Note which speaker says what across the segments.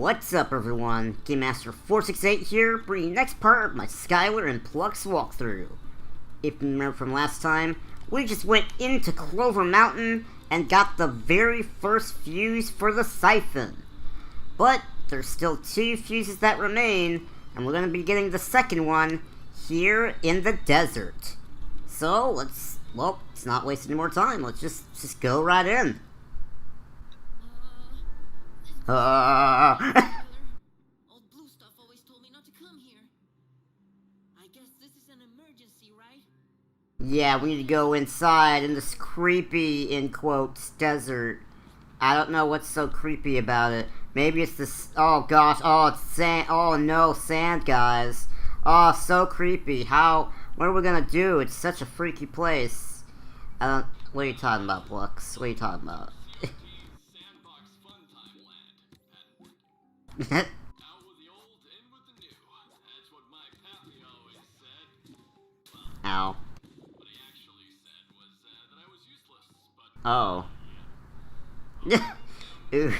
Speaker 1: What's up, everyone? Game Master 468 here, bringing the next part of my Skylar and Plux walkthrough. If you remember from last time, we just went into Clover Mountain and got the very first fuse for the siphon. But there's still 2 fuses that remain, and we're going to be getting the second one here in the desert. So let's not waste any more time. Let's just go right in.
Speaker 2: Old blue stuff always told me not to come here. I guess this is an emergency, right?
Speaker 1: Yeah, we need to go inside in this creepy, in quotes, desert. I don't know what's so creepy about it. Maybe it's this, oh gosh, oh it's sand, oh no, sand, guys. Oh, so creepy. What are we gonna do? It's such a freaky place. What are you talking about, Plux? What are you talking about?
Speaker 3: Out with the old, in with the new. That's what my pappy always said.
Speaker 1: Ow.
Speaker 3: What he actually said was that I was useless, but...
Speaker 1: Oof.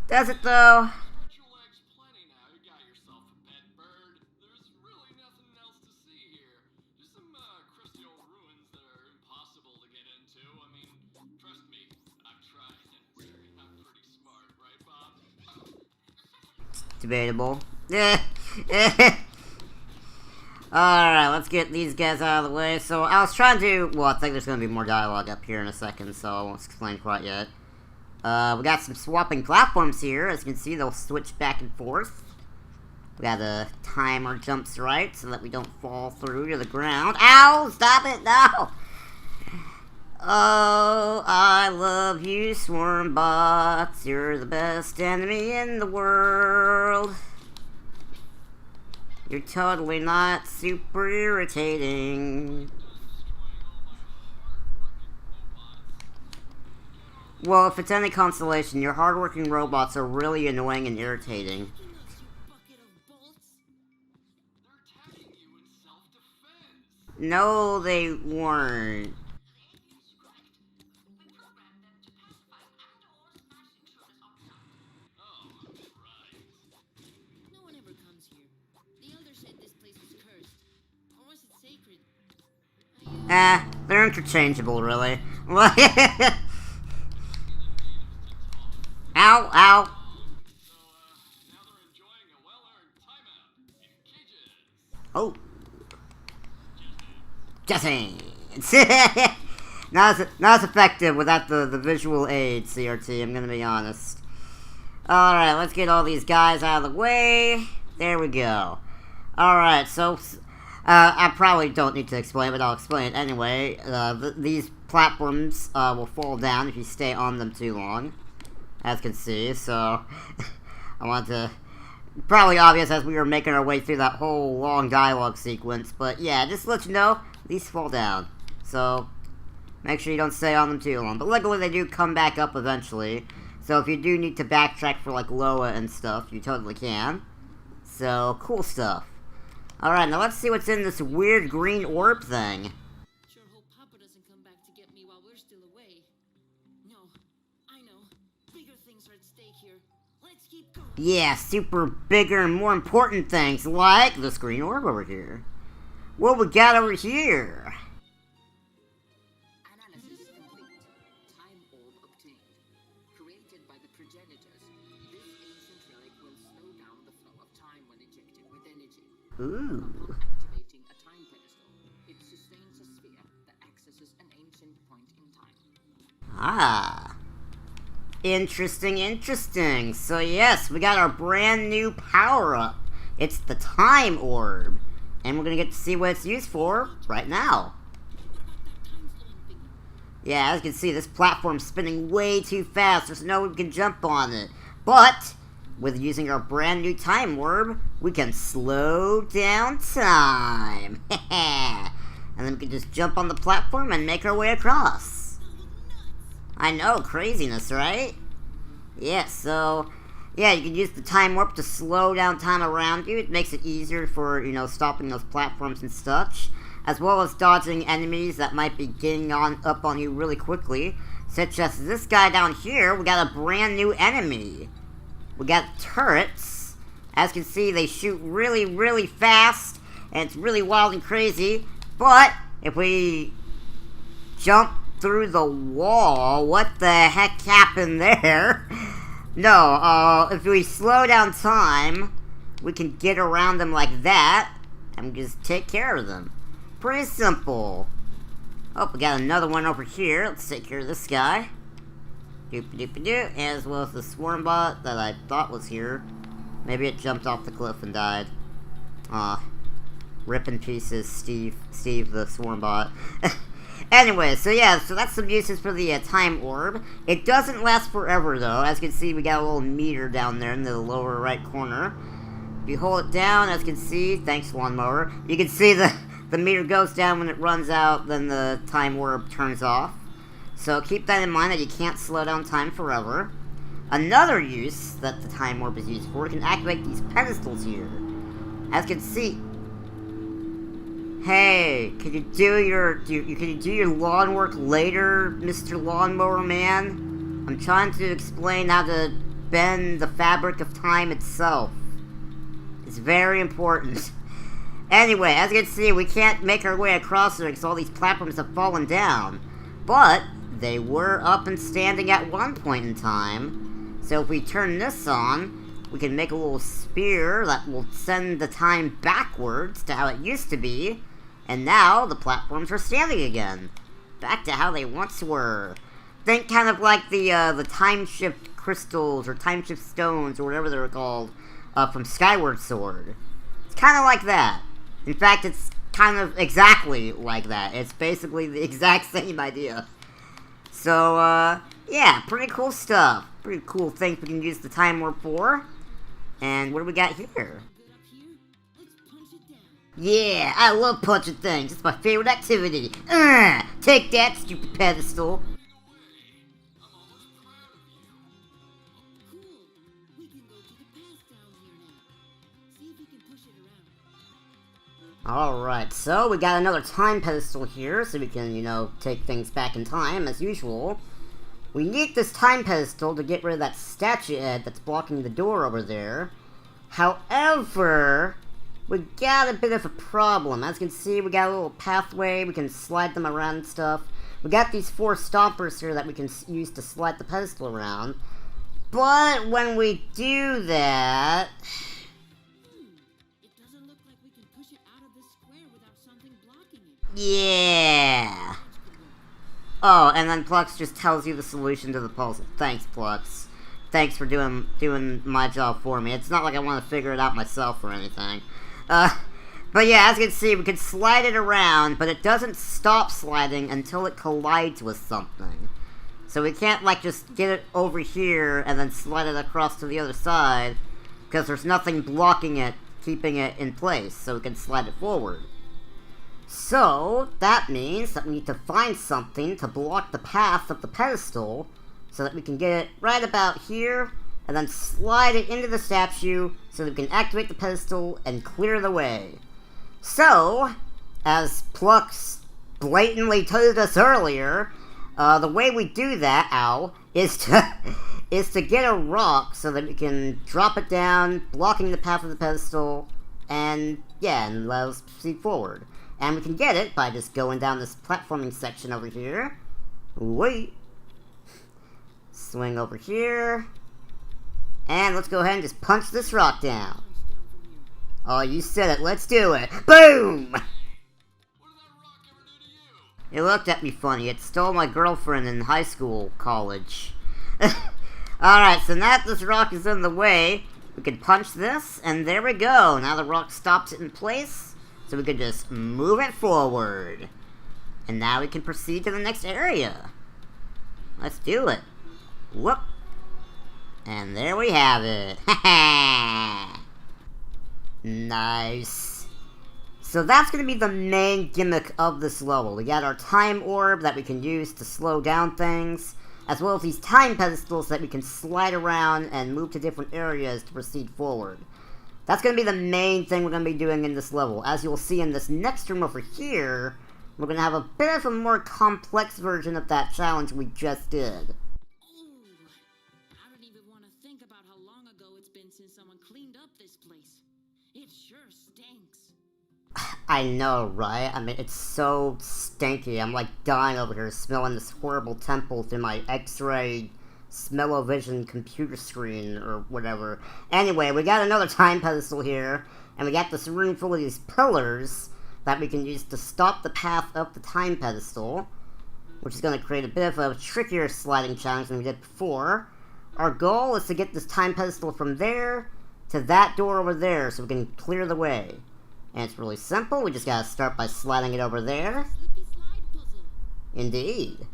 Speaker 1: Does it, though?
Speaker 3: Relax plenty now. You got yourself a pet bird. There's really nothing else to see here. Just some crusty old ruins that are impossible to get into. I mean, trust me, I've tried. I'm pretty smart, right, Bob?
Speaker 1: Debatable. Alright, let's get these guys out of the way. So, I was trying to... Well, I think there's going to be more dialogue up here in a second, so I won't explain quite yet. We got some swapping platforms here. As you can see, they'll switch back and forth. We got a timer jumps right, so that we don't fall through to the ground. Ow! Stop it! No! Oh, I love you, swarm bots. You're the best enemy in the world. You're totally not super irritating. Well, if it's any consolation, your hardworking robots are really annoying and irritating.
Speaker 2: Bucket of bolts.
Speaker 3: They're attacking you in self-defense.
Speaker 1: No, they weren't.
Speaker 2: No one ever comes here. The elder said this place was cursed. Or was it sacred?
Speaker 1: They're interchangeable, really. Ow, ow.
Speaker 3: So, now they're enjoying a well-earned timeout in cages.
Speaker 1: Oh. Jesse. Not as effective without the visual aid, CRT, I'm gonna be honest. Alright, let's get all these guys out of the way. There we go. Alright, so... I probably don't need to explain, but I'll explain it anyway. These platforms will fall down if you stay on them too long. As you can see, so... I want to... Probably obvious as we were making our way through that whole long dialogue sequence, but yeah, just to let you know, these fall down. So, make sure you don't stay on them too long. But luckily they do come back up eventually. So if you do need to backtrack for like Loa and stuff, you totally can. So, cool stuff. Alright, now let's see what's in this weird green orb thing.
Speaker 2: Sure hope Papa doesn't come back to get me while we're still away. No, I know. Bigger things are at stake here. Let's keep going.
Speaker 1: Yeah, super bigger and more important things, like this green orb over here. What we got over here?
Speaker 4: Analysis complete. Time orb obtained. Created by the progenitors, this ancient relic will slow down the flow of time when injected with energy.
Speaker 1: Ooh.
Speaker 4: Activating a time pedestal, it sustains a sphere that accesses an ancient point in time.
Speaker 1: Ah. Interesting, interesting. So yes, we got our brand new power-up. It's the Time Orb. And we're gonna get to see what it's used for right now. Yeah, as you can see, this platform's spinning way too fast. There's no way we can jump on it. But, with using our brand new Time Orb, we can slow down time. And then we can just jump on the platform and make our way across. I know, craziness, right? Yeah, so... Yeah, you can use the time warp to slow down time around you. It makes it easier for, you know, stopping those platforms and such. As well as dodging enemies that might be getting up on you really quickly. Such as this guy down here, we got a brand new enemy. We got turrets. As you can see, they shoot really, really fast, and it's really wild and crazy. But if we jump through the wall, what the heck happened there? No, if we slow down time, we can get around them like that, and just take care of them. Pretty simple. Oh, we got another one over here. Let's take care of this guy. Doop-a-doop-a-doo. As well as the swarm bot that I thought was here. Maybe it jumped off the cliff and died. Aw. Rip in pieces, Steve the swarm bot. Anyway, so yeah, so that's some uses for the time orb. It doesn't last forever, though. As you can see, we got a little meter down there in the lower right corner. If you hold it down, as you can see, thanks, lawnmower, you can see the meter goes down when it runs out, then the time orb turns off. So keep that in mind that you can't slow down time forever. Another use that the time orb is used for, you can activate these pedestals here. As you can see, hey, can you do your lawn work later, Mr. Lawnmower Man? I'm trying to explain how to bend the fabric of time itself. It's very important. Anyway, as you can see, we can't make our way across there because all these platforms have fallen down. But they were up and standing at one point in time. So if we turn this on, we can make a little spear that will send the time backwards to how it used to be. And now the platforms are standing again. Back to how they once were. Think kind of like the time shift crystals or time shift stones or whatever they were called from Skyward Sword. It's kind of like that. In fact, it's kind of exactly like that. It's basically the exact same idea. So, yeah, pretty cool stuff. Pretty cool things we can use the time warp for. And what do we got here?
Speaker 2: Good up here? Let's punch it down.
Speaker 1: Yeah, I love punching things. It's my favorite activity. Take that, stupid pedestal.
Speaker 2: Cool. We can go to the path down here now. See if we can push it around.
Speaker 1: Alright, so we got another time pedestal here, so we can, take things back in time, as usual. We need this time pedestal to get rid of that statue head that's blocking the door over there. However, we got a bit of a problem. As you can see, we got a little pathway, we can slide them around and stuff. We got these 4 stompers here that we can use to slide the pedestal around. But when we do that...
Speaker 2: It doesn't look like we can push it out of this square without something blocking it.
Speaker 1: Yeah. Oh, and then Plux just tells you the solution to the puzzle. Thanks, Plux. Thanks for doing my job for me. It's not like I want to figure it out myself or anything. But yeah, as you can see, we can slide it around, but it doesn't stop sliding until it collides with something. So we can't, just get it over here and then slide it across to the other side, because there's nothing blocking it, keeping it in place, so we can slide it forward. So, that means that we need to find something to block the path of the pedestal, so that we can get it right about here, and then slide it into the statue, so that we can activate the pedestal and clear the way. So, as Plux blatantly told us earlier, the way we do that, is to get a rock so that we can drop it down, blocking the path of the pedestal, and let us proceed forward. And we can get it by just going down this platforming section over here. Wait. Swing over here. And let's go ahead and just punch this rock down. Oh, you said it. Let's do it. Boom!
Speaker 3: What did that rock ever do to you?
Speaker 1: It looked at me funny. It stole my girlfriend in high school, college. Alright, so now that this rock is in the way, we can punch this, and there we go. Now the rock stops it in place. So we can just move it forward. And now we can proceed to the next area. Let's do it. Whoop. And there we have it. Nice. So that's going to be the main gimmick of this level. We got our time orb that we can use to slow down things, as well as these time pedestals that we can slide around and move to different areas to proceed forward. That's going to be the main thing we're going to be doing in this level. As you'll see in this next room over here, we're gonna have a bit of a more complex version of that challenge we just did.
Speaker 2: Oh, I don't even want to think about how long ago it's been since someone cleaned up this place. It sure stinks.
Speaker 1: I know, right? I mean, it's so stinky. I'm like dying over here smelling this horrible temple through my X-ray smell-o-vision computer screen or whatever. Anyway, we got another time pedestal here, and we got this room full of these pillars that we can use to stop the path up the time pedestal, which is going to create a bit of a trickier sliding challenge than we did before. Our goal is to get this time pedestal from there to that door over there so we can clear the way. And it's really simple. We just gotta start by sliding it over there.
Speaker 2: Slippy slide puzzle.
Speaker 1: Indeed.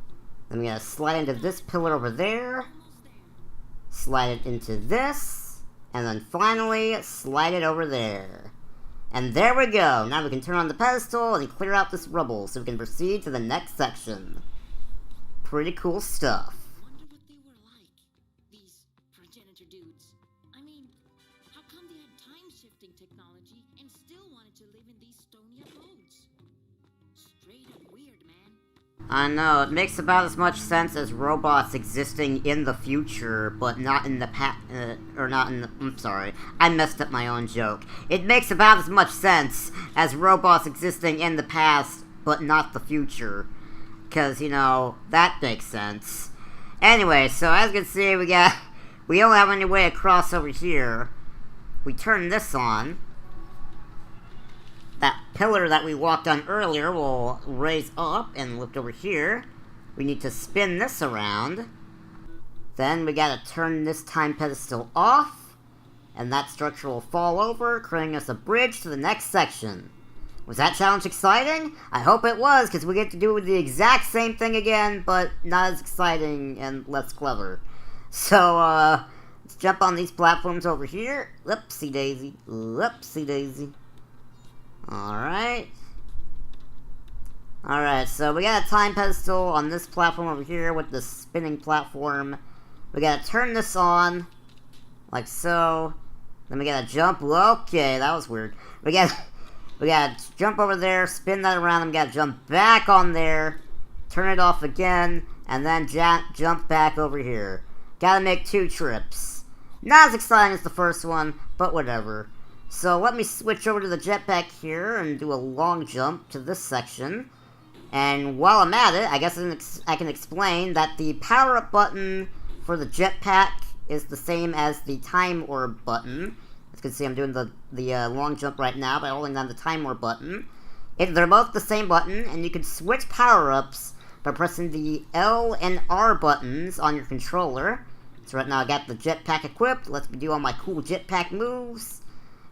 Speaker 1: Then we gotta slide into this pillar over there.
Speaker 2: Almost there.
Speaker 1: Slide it into this. And then finally, slide it over there. And there we go. Now we can turn on the pedestal and clear out this rubble so we can proceed to the next section. Pretty cool stuff.
Speaker 2: Wonder what they were like, these progenitor dudes. I mean, how come they had time-shifting technology and still wanted to live in these stony abodes? Straight up weird, man.
Speaker 1: I know, it makes about as much sense as robots existing in the future, but not in the I'm sorry, I messed up my own joke. It makes about as much sense as robots existing in the past, but not the future. Because, you know, that makes sense. Anyway, so as you can see, we don't have any way across over here. We turn this on. That pillar that we walked on earlier will raise up and lift over here. We need to spin this around. Then we gotta turn this time pedestal off. And that structure will fall over, creating us a bridge to the next section. Was that challenge exciting? I hope it was, because we get to do the exact same thing again, but not as exciting and less clever. So, let's jump on these platforms over here. Whoopsie daisy. Whoopsie daisy. Alright. Alright, so we got a time pedestal on this platform over here with the spinning platform. We gotta turn this on, like so. Then we gotta jump. Okay, that was weird. We gotta jump over there, spin that around, and we gotta jump back on there, turn it off again, and then jump back over here. Gotta make 2 trips. Not as exciting as the first one, but whatever. So let me switch over to the jetpack here and do a long jump to this section. And while I'm at it, I guess I can explain that the power-up button for the jetpack is the same as the time orb button. As you can see, I'm doing the long jump right now by holding down the time orb button. They're both the same button, and you can switch power-ups by pressing the L and R buttons on your controller. So right now I got the jetpack equipped. Let's do all my cool jetpack moves.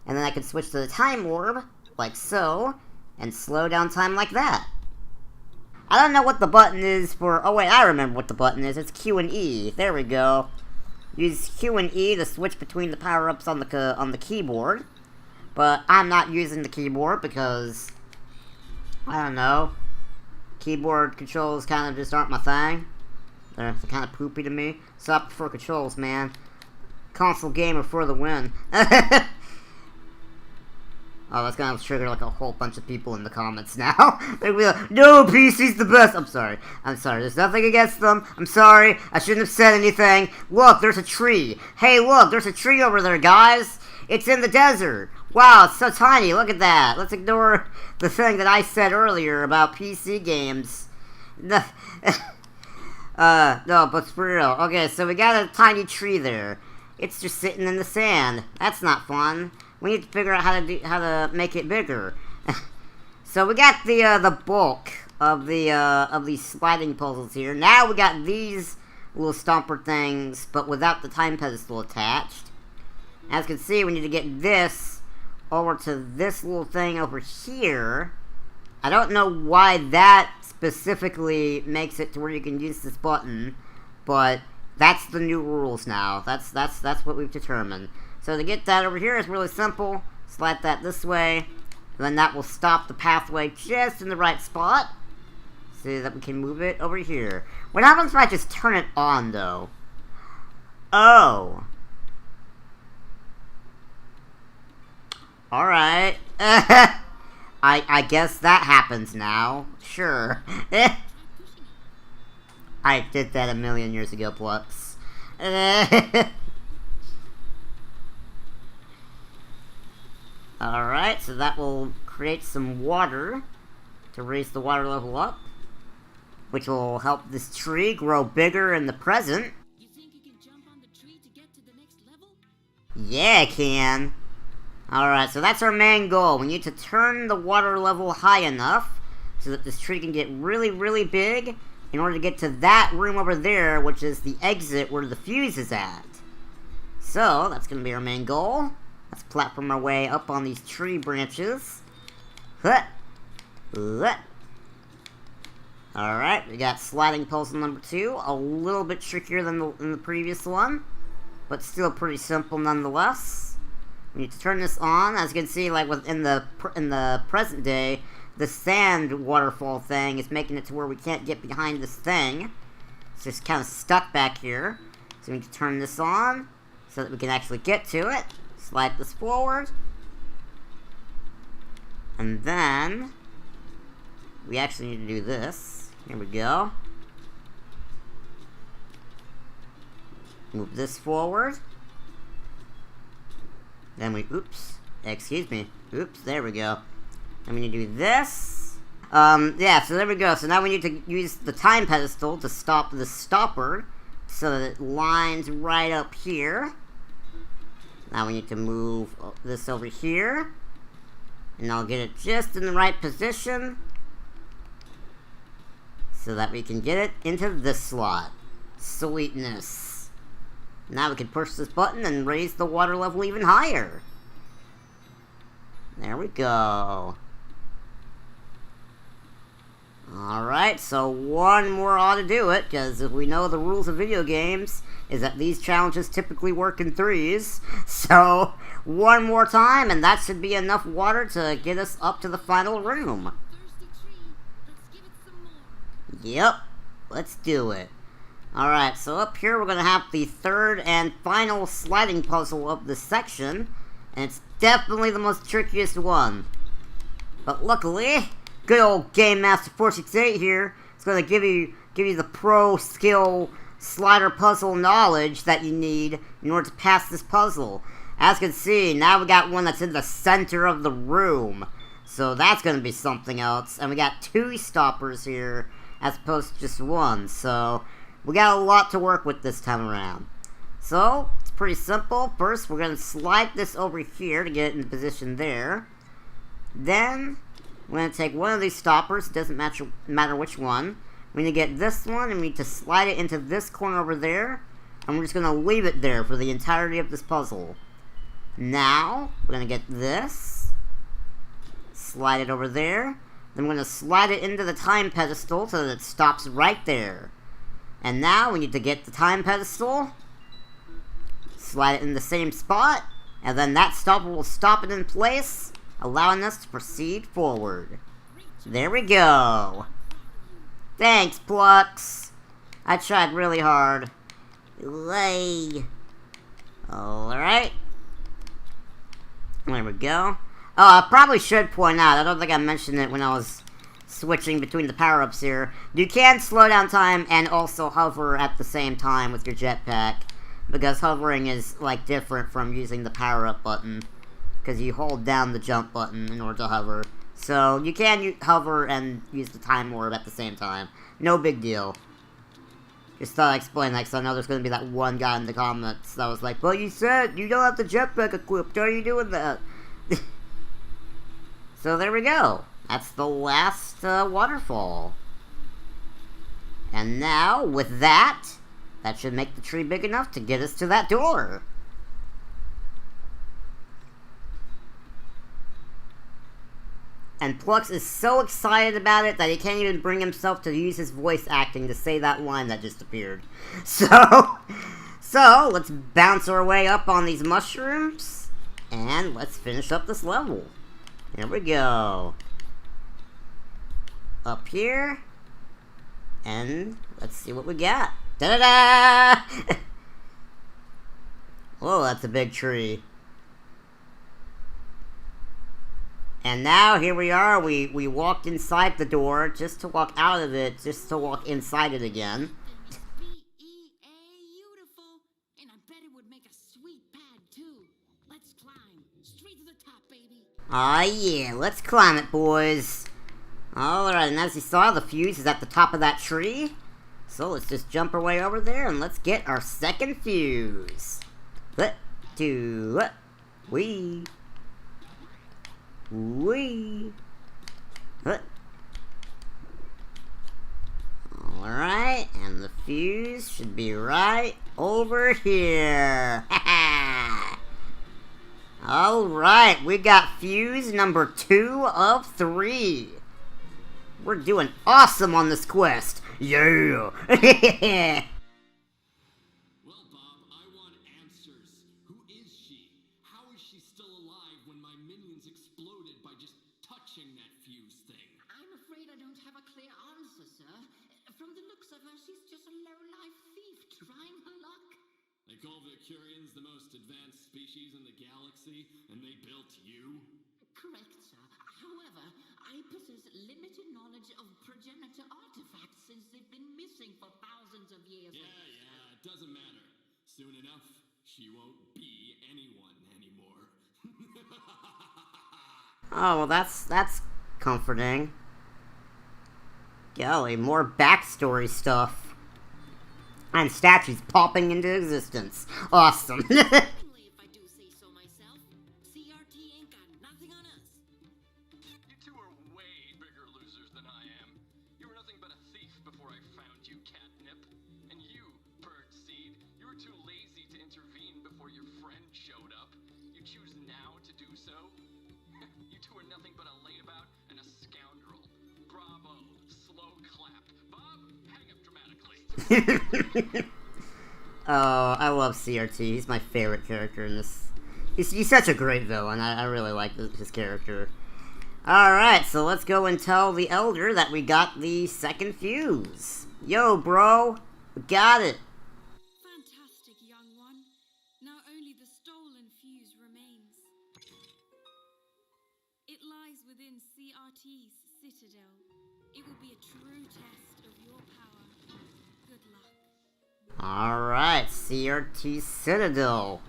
Speaker 1: And then I can switch to the time orb, like so, and slow down time like that. I don't know what the button is for... Oh wait, I remember what the button is. It's Q and E. There we go. Use Q and E to switch between the power-ups on the keyboard. But I'm not using the keyboard because... I don't know. Keyboard controls kind of just aren't my thing. They're kind of poopy to me. So I prefer controls, man. Console gamer for the win. Oh, that's gonna trigger like a whole bunch of people in the comments now. They'll be like, no, PC's the best. I'm sorry. There's nothing against them. I'm sorry. I shouldn't have said anything. Look, there's a tree. Hey, look, there's a tree over there, guys. It's in the desert. Wow, it's so tiny. Look at that. Let's ignore the thing that I said earlier about PC games. No, but for real. Okay, so we got a tiny tree there. It's just sitting in the sand. That's not fun. We need to figure out how to make it bigger. So we got the bulk of these sliding puzzles here. Now we got these little stomper things, but without the time pedestal attached. As you can see, we need to get this over to this little thing over here. I don't know why that specifically makes it to where you can use this button, but that's the new rules now. That's what we've determined. So to get that over here is really simple. Slide that this way, and then that will stop the pathway just in the right spot, so that we can move it over here. What happens if I just turn it on, though? Oh. Alright. I guess that happens now. Sure. I did that a million years ago, Plux. Alright, so that will create some water to raise the water level up, which will help this tree grow bigger in the present.
Speaker 2: You think you can jump on the tree to get to the next level?
Speaker 1: Yeah, I can. Alright, so that's our main goal. We need to turn the water level high enough so that this tree can get really, really big in order to get to that room over there, which is the exit where the fuse is at. So, that's going to be our main goal. Let's platform our way up on these tree branches. Huh. Huh. Alright, we got sliding puzzle number 2. A little bit trickier than the previous one, but still pretty simple nonetheless. We need to turn this on. As you can see, like in the present day, the sand waterfall thing is making it to where we can't get behind this thing. It's just kind of stuck back here. So we need to turn this on so that we can actually get to it. Slide this forward. And then we actually need to do this. Here we go. Move this forward. Then we, oops, excuse me. Oops, there we go. And we need to do this. Yeah, so there we go. So now we need to use the time pedestal to stop the stopper so that it lines right up here. Now we need to move this over here. And I'll get it just in the right position so that we can get it into this slot. Sweetness. Now we can push this button and raise the water level even higher. There we go. Alright, so one more ought to do it, because if we know the rules of video games, is that these challenges typically work in threes. So, one more time, and that should be enough water to get us up to the final room.
Speaker 2: Thirsty tree. Let's give it some more.
Speaker 1: Yep, let's do it. Alright, so up here we're going to have the third and final sliding puzzle of this section, and it's definitely the most trickiest one. But luckily, good old Game Master 468 here is going to give you the pro skill slider puzzle knowledge that you need in order to pass this puzzle. As you can see, now we got one that's in the center of the room, so that's going to be something else. And we got 2 stoppers here as opposed to just one, so we got a lot to work with this time around. So, it's pretty simple. First, we're going to slide this over here to get it in position there. Then, we're going to take one of these stoppers. It doesn't matter which one. We need to get this one, and we need to slide it into this corner over there. And we're just going to leave it there for the entirety of this puzzle. Now, we're going to get this. Slide it over there. Then we're going to slide it into the time pedestal so that it stops right there. And now we need to get the time pedestal, slide it in the same spot, and then that stopper will stop it in place, allowing us to proceed forward. There we go. Thanks, Plux. I tried really hard. Yay. Alright. There we go. Oh, I probably should point out, I don't think I mentioned it when I was switching between the power-ups here. You can slow down time and also hover at the same time with your jetpack, because hovering is like different from using the power-up button, because you hold down the jump button in order to hover. So you can hover and use the time orb at the same time. No big deal. Just thought I'd explain that, because I know there's going to be that one guy in the comments that was like, well, you said you don't have the jetpack equipped, how are you doing that? So there we go. That's the last waterfall. And now, with that should make the tree big enough to get us to that door. And Plux is so excited about it that he can't even bring himself to use his voice acting to say that line that just appeared. So let's bounce our way up on these mushrooms, and let's finish up this level. Here we go. Up here, and let's see what we got. Da-da-da! Whoa, that's a big tree. And now, here we are, we walked inside the door just to walk out of it, just to walk inside it again.
Speaker 2: Beautiful. And I bet it would make a sweet pad, too. Let's climb. Straight to the top, baby.
Speaker 1: Aw, yeah, let's climb it, boys. Alright, and as you saw, the fuse is at the top of that tree. So let's just jump our way over there and let's get our second fuse. Wee. Alright, and the fuse should be right over here. Alright, we got fuse number 2 of 3. We're doing awesome on this quest. Yeah.
Speaker 3: Well, Bob, I want answers. Who is she? How is she still alive when my minions exploded by just touching that fuse thing?
Speaker 4: I'm afraid I don't have a clear answer, sir. From the looks of her, she's just a low-life thief trying her luck.
Speaker 3: They call Vicurians the most advanced species in the galaxy, and they built you?
Speaker 4: Correct, sir. However, I possess limited knowledge of progenitor artifacts since they've been missing for thousands of years.
Speaker 3: Yeah, it doesn't matter. Soon enough, she won't be anyone anymore.
Speaker 1: Oh, well, that's comforting. Golly, more backstory stuff. And statues popping into existence. Awesome.
Speaker 2: If I do say so myself, CRT ain't got nothing on us.
Speaker 3: You two are way bigger losers than I am. You were nothing but a thief before I found you, Catnip. And you, Birdseed, you were too lazy to intervene before your friend showed up. You choose now to do so? You two are nothing but a layabout and a scoundrel. Bravo. Slow clap. Bob, hang up dramatically.
Speaker 1: Oh, I love CRT. He's my favorite character in this. He's such a great villain. I really like his character. Alright, so let's go and tell the Elder that we got the second fuse. Yo, bro. We got it.
Speaker 2: Fantastic, young one. Now only the stolen fuse remains. It lies within CRT's citadel. It will be a true test of your power. Good luck.
Speaker 1: Alright, CRT Citadel.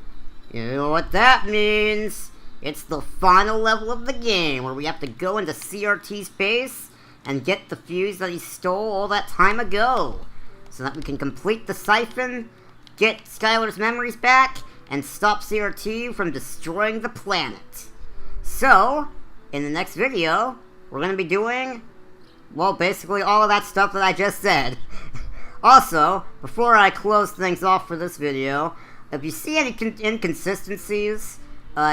Speaker 1: You know what that means? It's the final level of the game, where we have to go into CRT's base and get the fuse that he stole all that time ago, so that we can complete the siphon, get Skylar's memories back, and stop CRT from destroying the planet. So, in the next video, we're going to be doing, well, basically all of that stuff that I just said. Also, before I close things off for this video, if you see any inconsistencies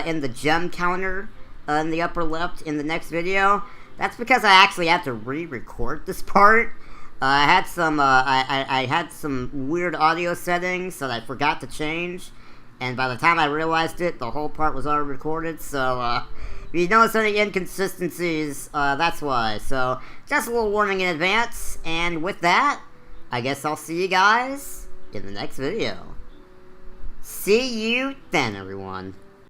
Speaker 1: in the gem counter in the upper left in the next video, that's because I actually had to re-record this part. I had some I had some weird audio settings that I forgot to change, and by the time I realized it, the whole part was already recorded. So if you notice any inconsistencies, that's why. So just a little warning in advance. And with that, I guess I'll see you guys in the next video. See you then, everyone.